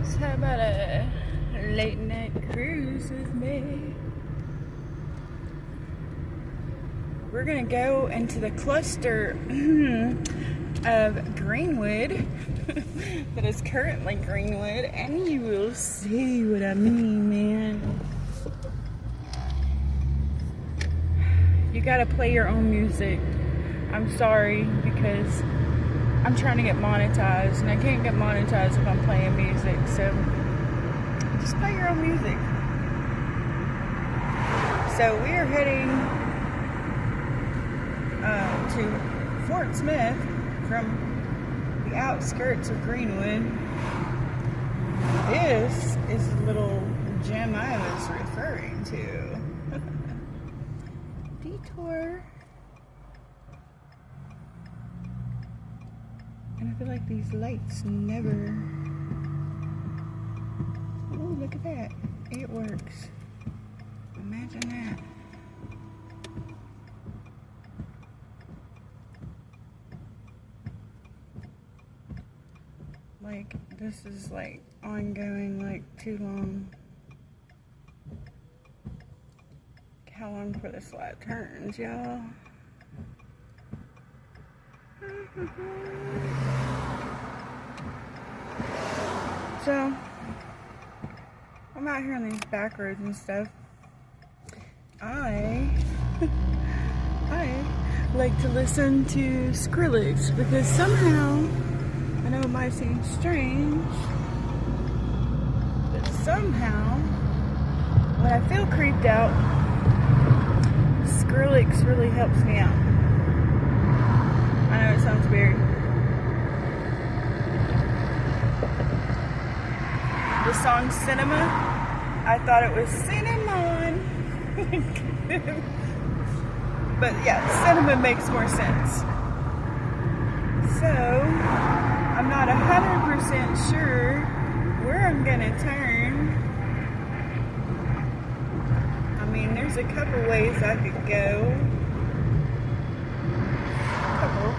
So how about a late night cruise with me? We're gonna go into the cluster of Greenwood that is currently Greenwood, and you will see what I mean, man. You gotta play your own music. I'm sorry, because I'm trying to get monetized, and I can't get monetized if I'm playing music, so just play your own music. So we are heading to Fort Smith from the outskirts of Greenwood. This is the little gem I was referring to. Detour. And I feel like these lights never... Oh, look at that. It works. Imagine that. Like, this is like ongoing, like too long. How long before this light turns, y'all? So, I'm out here on these back roads and stuff. I like to listen to Skrillex because somehow, I know it might seem strange, but somehow, when I feel creeped out, Skrillex really helps me out. I know it sounds weird. The song Cinema, I thought it was cinnamon. But yeah, cinnamon makes more sense. So, I'm not 100% sure where I'm gonna turn. I mean, there's a couple ways I could go. Couple.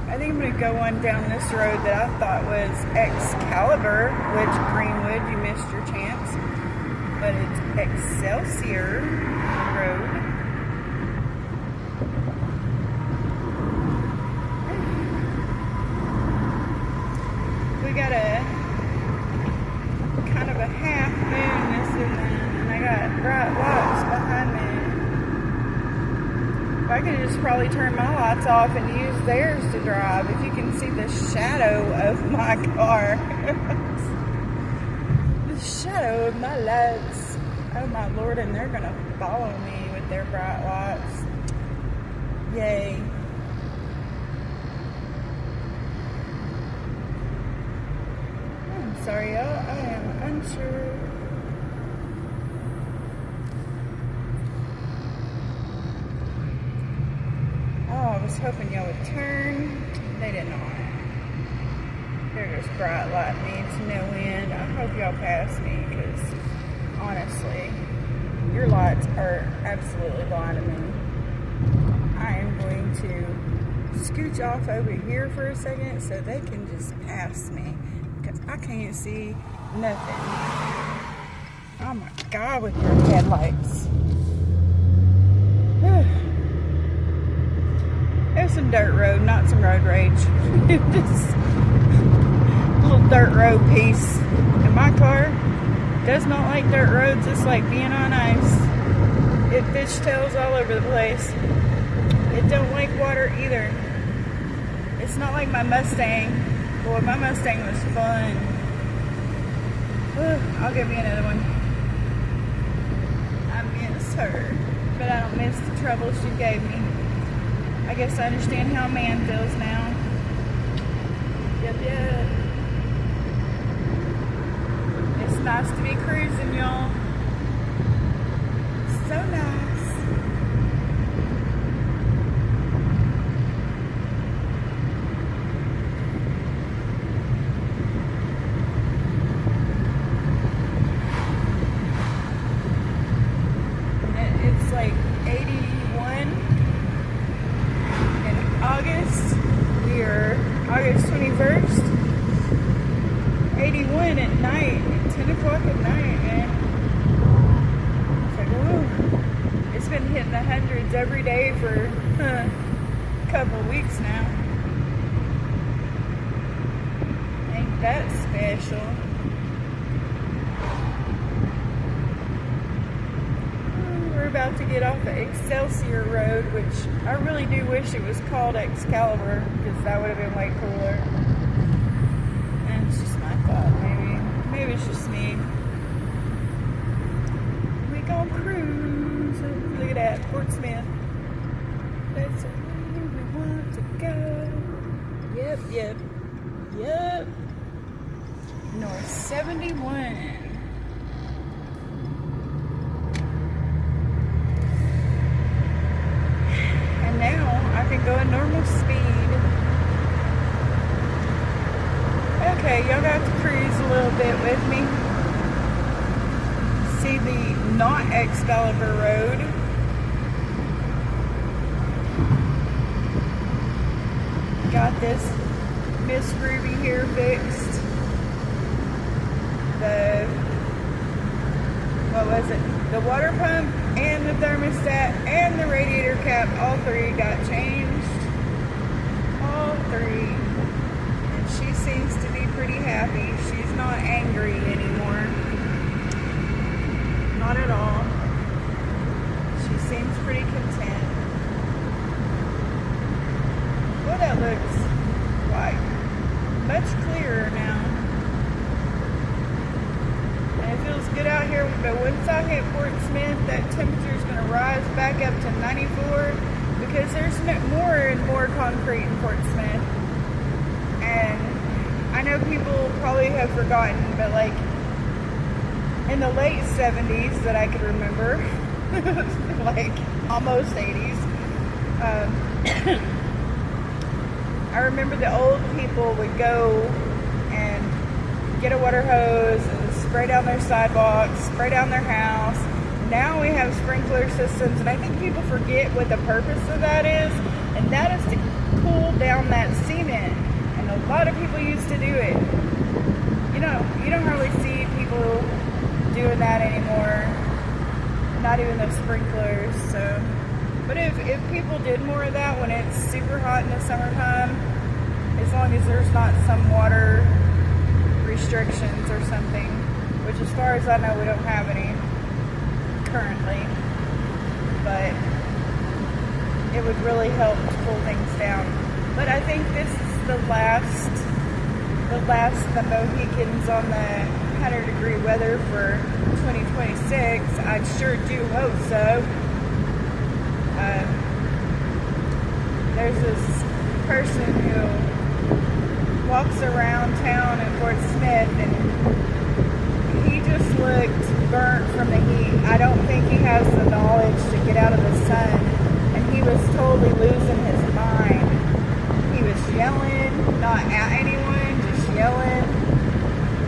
I think I'm gonna go on down this road that I thought was Excalibur, which Greenwood, you missed your chance. But it's Excelsior Road. We got a kind of a half moon this evening, and I got bright lights behind me. I could just probably turn my lights off and use theirs to drive. If you can see the shadow of my car. The shadow of my lights. Oh my Lord, and they're gonna follow me with their bright lights. Yay. I'm sorry, y'all. I am unsure. I was hoping y'all would turn. They did not. They're just bright light me to no end. I hope y'all pass me, because honestly, your lights are absolutely blinding me. I am going to scooch off over here for a second so they can just pass me, because I can't see nothing. Oh my God, with your headlights. It was some dirt road, not some road rage. It was just a little dirt road piece. And my car does not like dirt roads. It's like being on ice. It fishtails all over the place. It don't like water either. It's not like my Mustang. Boy, my Mustang was fun. I'll give you another one. I miss her, but I don't miss the trouble she gave me. I guess I understand how a man feels now. Yep. It's nice to be cruising, y'all. So nice. It's like 81. August. We are August 21st. 81 at night, 10 o'clock at night, man. It's like, whoa. It's been hitting the hundreds every day for a couple of weeks now. Ain't that special? We're about to get off the Excelsior Road, which I really do wish it was called Excalibur, because that would have been way cooler. And it's just my thought, maybe it's just me. We gon' cruise. Look at that, Fort Smith. That's where we want to go. Yep. North 71. Now I can go at normal speed. Okay, y'all got to cruise a little bit with me. See the not Excalibur Road. Got this Miss Ruby here fixed. The water pump and the thermostat and the radiator cap, all three got changed. All three. And she seems to be pretty happy. She's not angry anymore. Not at all. She seems pretty content. Well, that looks like much clearer now. It feels good out here, but once I hit Fort Smith, that temperature is going to rise back up to 94 because there's more and more concrete in Fort Smith. And I know people probably have forgotten, but like in the late 70s that I could remember, like almost 80s, I remember the old people would go and get a water hose and spray down their sidewalks, spray down their house. Now we have sprinkler systems, and I think people forget what the purpose of that is, and that is to cool down that cement. And a lot of people used to do it. You don't hardly see people doing that anymore. Not even those sprinklers. So, but if people did more of that when it's super hot in the summertime, as long as there's not some water restrictions or something, which as far as I know we don't have any currently, but it would really help to cool things down. But I think this is the last the Mohicans on the 100-degree weather for 2026. I sure do hope so. There's this person who walks around town in Fort Smith, and he just looked burnt from the heat. I don't think he has the knowledge to get out of the sun, and he was totally losing his mind. He was yelling, not at anyone, just yelling.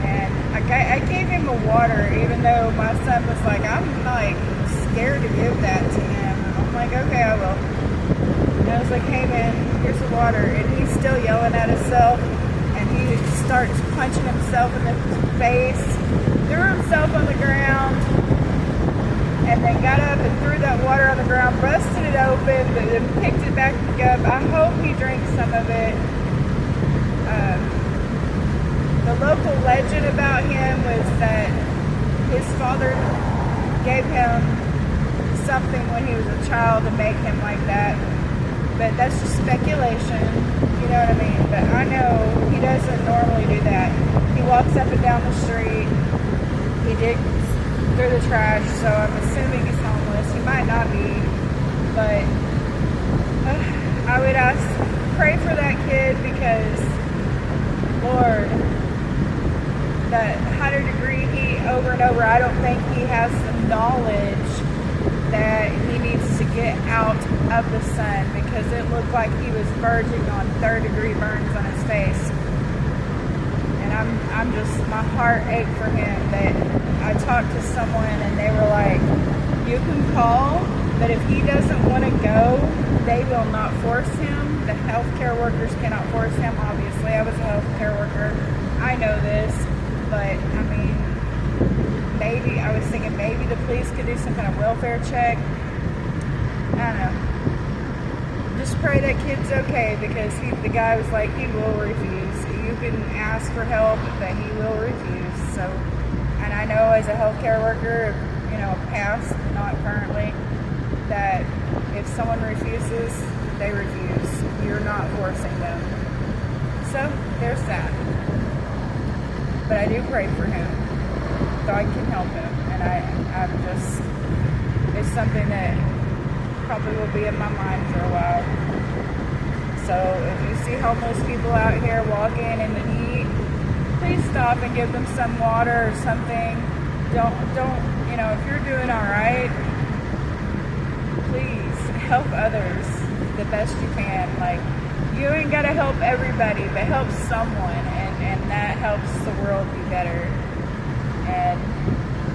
And I gave him a water, even though my son was like, I'm like scared to give that to him. I'm like, okay, I will. And I was like, hey man, here's the water. And he's still yelling at himself. And he starts punching himself in the face, threw himself on the ground, and then got up and threw that water on the ground, busted it open, but then picked it back up. I hope he drank some of it. The local legend about him was that his father gave him something when he was a child to make him like that. But that's just speculation, you know what I mean? But I know he doesn't normally do that. He walks up and down the street. He digs through the trash, so I'm assuming he's homeless. He might not be, but I would pray for that kid, because, Lord, that 100-degree heat over and over, I don't think he has the knowledge that he needs to get out of the sun, because it looked like he was verging on 3rd-degree burns on his face. And I'm just, my heart ached for him. That I talked to someone and they were like, you can call But if he doesn't want to go, they will not force him. The healthcare workers cannot force him. Obviously, I was a healthcare worker. I know this, but I mean, maybe I was thinking maybe the police could do some kind of welfare check. I don't know. Just pray that kid's okay, because the guy was like, he will refuse. You can ask for help, but he will refuse. So, and I know as a healthcare worker, past, not currently, that if someone refuses, they refuse. You're not forcing them. So there's that. But I do pray for him. God can help him, and I'm just, it's something that probably will be in my mind for a while. So if you see homeless people out here walking in the heat, please stop and give them some water or something. Don't, if you're doing all right, please help others the best you can. Like, you ain't got to help everybody, but help someone, and that helps the world be better. And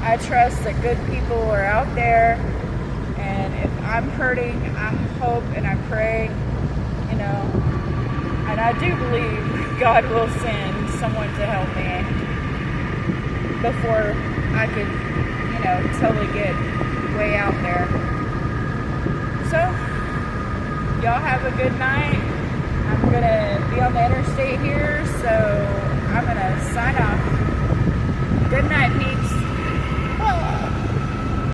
I trust that good people are out there, and if I'm hurting, I hope and I pray, and I do believe God will send someone to help me before I could, totally get way out there. So, y'all have a good night. I'm going to be on the interstate here, so I'm going to sign off. Good night, peeps.